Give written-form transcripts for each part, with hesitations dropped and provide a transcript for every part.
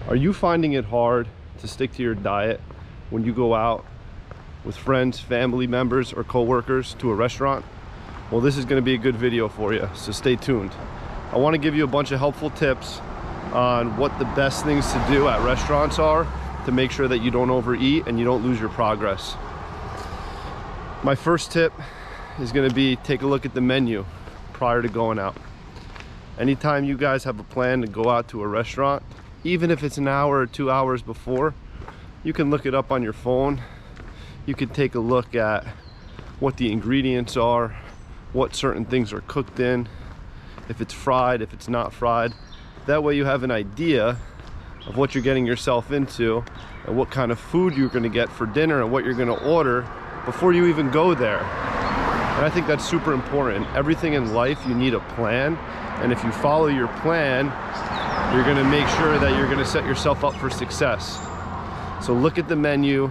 Are you finding it hard to stick to your diet when you go out with friends, family members, or co-workers to a restaurant? Well, this is going to be a good video for you, so stay tuned. I want to give you a bunch of helpful tips on what the best things to do at restaurants are to make sure that you don't overeat and you don't lose your progress. My first tip is going to be take a look at the menu prior to going out. Anytime you guys have a plan to go out to a restaurant, even if it's an hour or 2 hours before, you can look it up on your phone. You can take a look at what the ingredients are, what certain things are cooked in, if it's fried, if it's not fried. That way you have an idea of what you're getting yourself into and what kind of food you're going to get for dinner and what you're going to order before you even go there. And I think that's super important. Everything in life, you need a plan, and if you follow your plan, you're going to make sure that you're going to set yourself up for success. So look at the menu,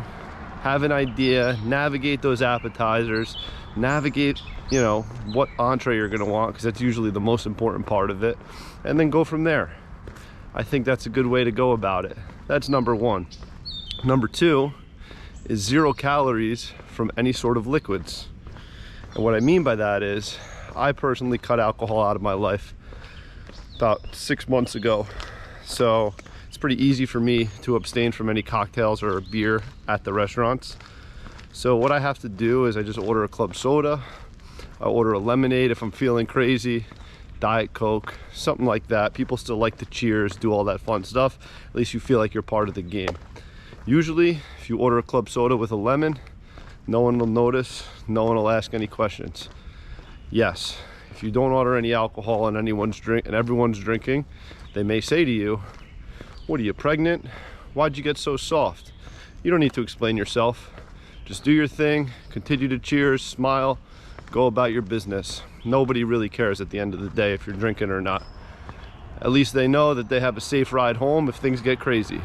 have an idea, navigate those appetizers, navigate, you know, what entree you're going to want, because that's usually the most important part of it, and then go from there. I think that's a good way to go about it. That's number one. Number two is 0 calories from any sort of liquids. And what I mean by that is I personally cut alcohol out of my life about 6 months ago, so it's pretty easy for me to abstain from any cocktails or beer at the restaurants. So what I have to do is I just order a club soda, I order a lemonade if I'm feeling crazy, Diet Coke, something like that. People still like to cheers, do all that fun stuff. At least you feel like you're part of the game. Usually, if you order a club soda with a lemon, no one will notice, no one will ask any questions. Yes, if you don't order any alcohol and everyone's drinking, they may say to you, "What are you, pregnant? Why'd you get so soft?" You don't need to explain yourself. Just do your thing, continue to cheers, smile, go about your business. Nobody really cares at the end of the day if you're drinking or not. At least they know that they have a safe ride home if things get crazy.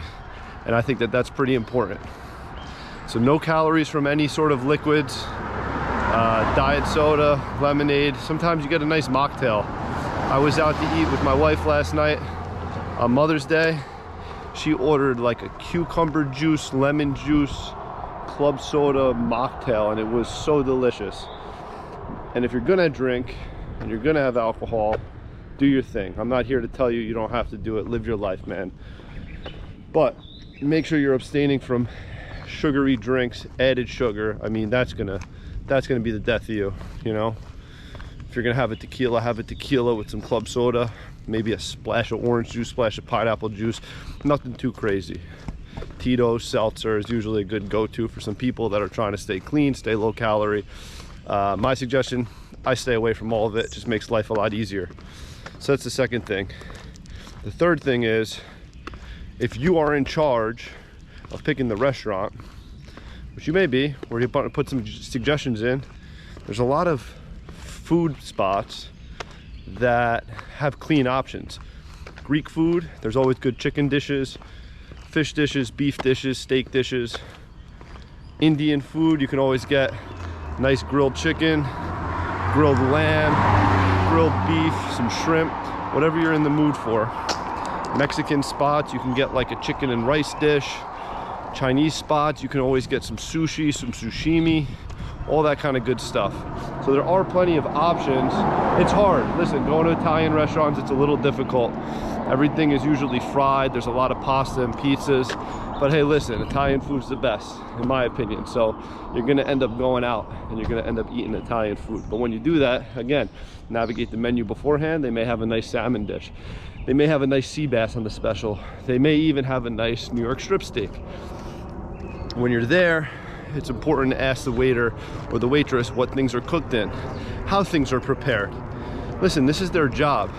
And I think that that's pretty important. So no calories from any sort of liquids, diet soda, lemonade. Sometimes you get a nice mocktail. I was out to eat with my wife last night on Mother's Day. She ordered like a cucumber juice, lemon juice, club soda mocktail, and it was so delicious. And if you're gonna drink and you're gonna have alcohol, do your thing. I'm not here to tell you you don't have to do it. Live your life, man. But make sure you're abstaining from sugary drinks, added sugar. I mean, that's gonna be the death of you, you know? If you're gonna have a tequila with some club soda, maybe a splash of orange juice, splash of pineapple juice, nothing too crazy. Tito's seltzer is usually a good go-to for some people that are trying to stay clean, stay low calorie. My suggestion, I stay away from all of it. It just makes life a lot easier. So that's the second thing. The third thing is, if you are in charge of picking the restaurant, which you may be, where you put some suggestions in, there's a lot of food spots that have clean options. Greek food, there's always good chicken dishes, fish dishes, beef dishes, steak dishes. Indian food, you can always get nice grilled chicken, grilled lamb, grilled beef, some shrimp, whatever you're in the mood for. Mexican spots, you can get like a chicken and rice dish. Chinese spots, you can always get some sushi, some sashimi, all that kind of good stuff. So there are plenty of options. It's hard. Listen, going to Italian restaurants, it's a little difficult. Everything is usually fried. There's a lot of pasta and pizzas. But hey, listen, Italian food's the best, in my opinion. So you're gonna end up going out and you're gonna end up eating Italian food. But when you do that, again, navigate the menu beforehand. They may have a nice salmon dish. They may have a nice sea bass on the special. They may even have a nice New York strip steak. When you're there, it's important to ask the waiter or the waitress what things are cooked in, how things are prepared. Listen, this is their job.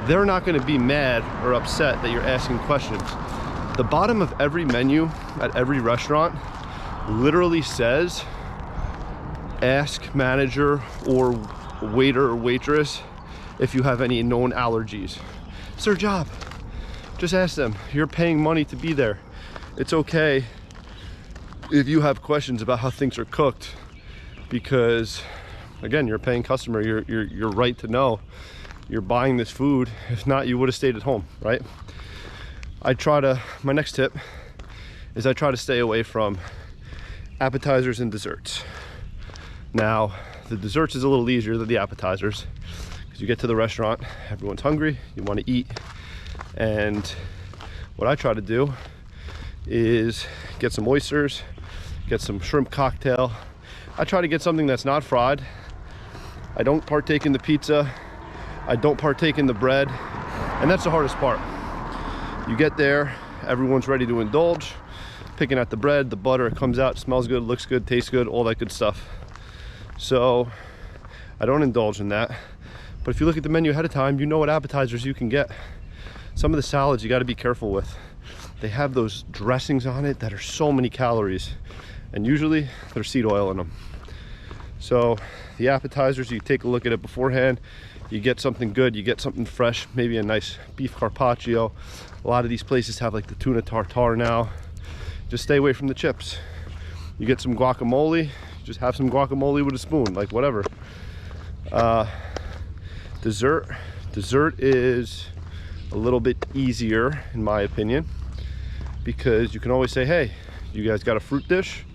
They're not going to be mad or upset that you're asking questions. The bottom of every menu at every restaurant literally says, ask manager or waiter or waitress if you have any known allergies. It's their job. Just ask them. You're paying money to be there. It's okay if you have questions about how things are cooked, because again, you're a paying customer. You're right to know. You're buying this food. If not, you would have stayed at home, right? my next tip is I try to stay away from appetizers and desserts. Now, the desserts is a little easier than the appetizers because you get to the restaurant, everyone's hungry, you want to eat, and what I try to do is get some oysters, get some shrimp cocktail. I try to get something that's not fried. I don't partake in the pizza. I don't partake in the bread, and that's the hardest part. You get there, everyone's ready to indulge, picking at the bread, the butter, it comes out, smells good, looks good, tastes good, all that good stuff. So I don't indulge in that. But if you look at the menu ahead of time, you know what appetizers you can get. Some of the salads you got to be careful with. They have those dressings on it that are so many calories, and usually there's seed oil in them. So the appetizers, you take a look at it beforehand, you get something good, you get something fresh, maybe a nice beef carpaccio. A lot of these places have like the tuna tartare now. Just stay away from the chips. You get some guacamole, just have some guacamole with a spoon, like whatever. Dessert is a little bit easier in my opinion, because you can always say, hey, you guys got a fruit dish?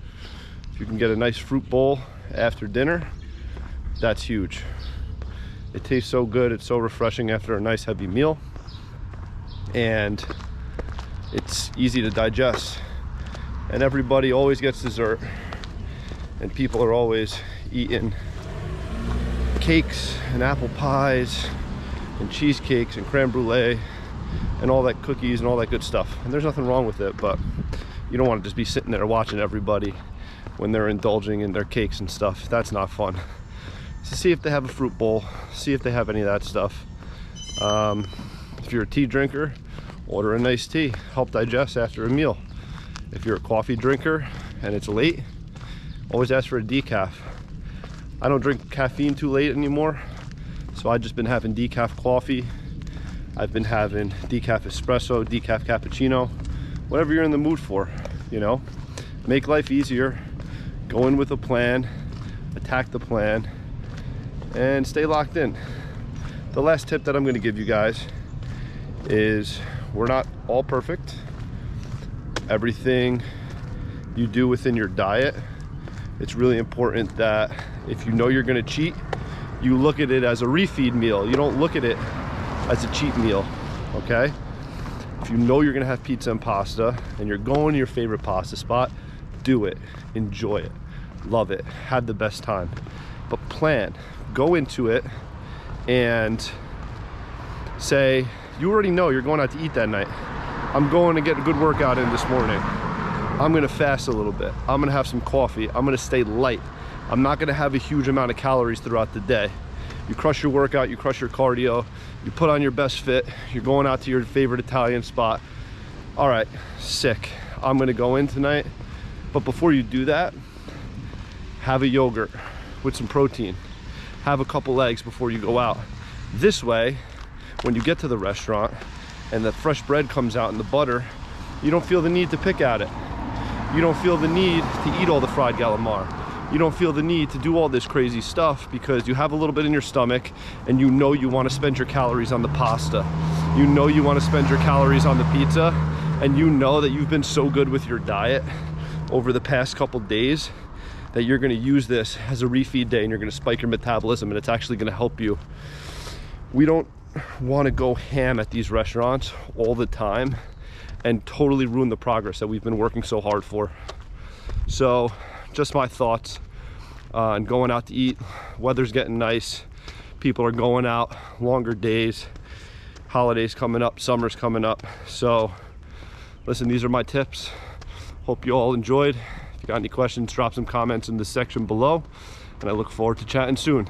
If you can get a nice fruit bowl after dinner, that's huge. It tastes so good, it's so refreshing after a nice heavy meal, and it's easy to digest. And everybody always gets dessert, and people are always eating cakes and apple pies and cheesecakes and creme brulee and all that cookies and all that good stuff. And there's nothing wrong with it, but you don't want to just be sitting there watching everybody when they're indulging in their cakes and stuff. That's not fun. So see if they have a fruit bowl, see if they have any of that stuff. If you're a tea drinker, order a nice tea, help digest after a meal. If you're a coffee drinker and it's late, always ask for a decaf. I don't drink caffeine too late anymore, so I've just been having decaf coffee. I've been having decaf espresso, decaf cappuccino, whatever you're in the mood for, you know. Make life easier, go in with a plan, attack the plan, and stay locked in. The last tip that I'm going to give you guys is we're not all perfect. Everything you do within your diet, it's really important that if you know you're going to cheat, you look at it as a refeed meal. You don't look at it as a cheat meal, okay? If you know you're going to have pizza and pasta and you're going to your favorite pasta spot, do it, enjoy it, love it, have the best time. But plan, go into it and say, you already know you're going out to eat that night. I'm going to get a good workout in this morning. I'm gonna fast a little bit. I'm gonna have some coffee. I'm gonna stay light. I'm not gonna have a huge amount of calories throughout the day. You crush your workout, you crush your cardio, you put on your best fit, you're going out to your favorite Italian spot. All right, sick. I'm gonna go in tonight. But before you do that, have a yogurt with some protein. Have a couple eggs before you go out. This way, when you get to the restaurant and the fresh bread comes out and the butter, you don't feel the need to pick at it. You don't feel the need to eat all the fried calamari. You don't feel the need to do all this crazy stuff because you have a little bit in your stomach and you know you want to spend your calories on the pasta. You know you want to spend your calories on the pizza, and you know that you've been so good with your diet over the past couple days that you're going to use this as a refeed day and you're going to spike your metabolism, and it's actually going to help you. We don't want to go ham at these restaurants all the time and totally ruin the progress that we've been working so hard for. So just my thoughts on going out to eat. Weather's getting nice, people are going out longer days, holidays coming up, summer's coming up. So listen, these are my tips. Hope you all enjoyed. If you got any questions, drop some comments in the section below, and I look forward to chatting soon.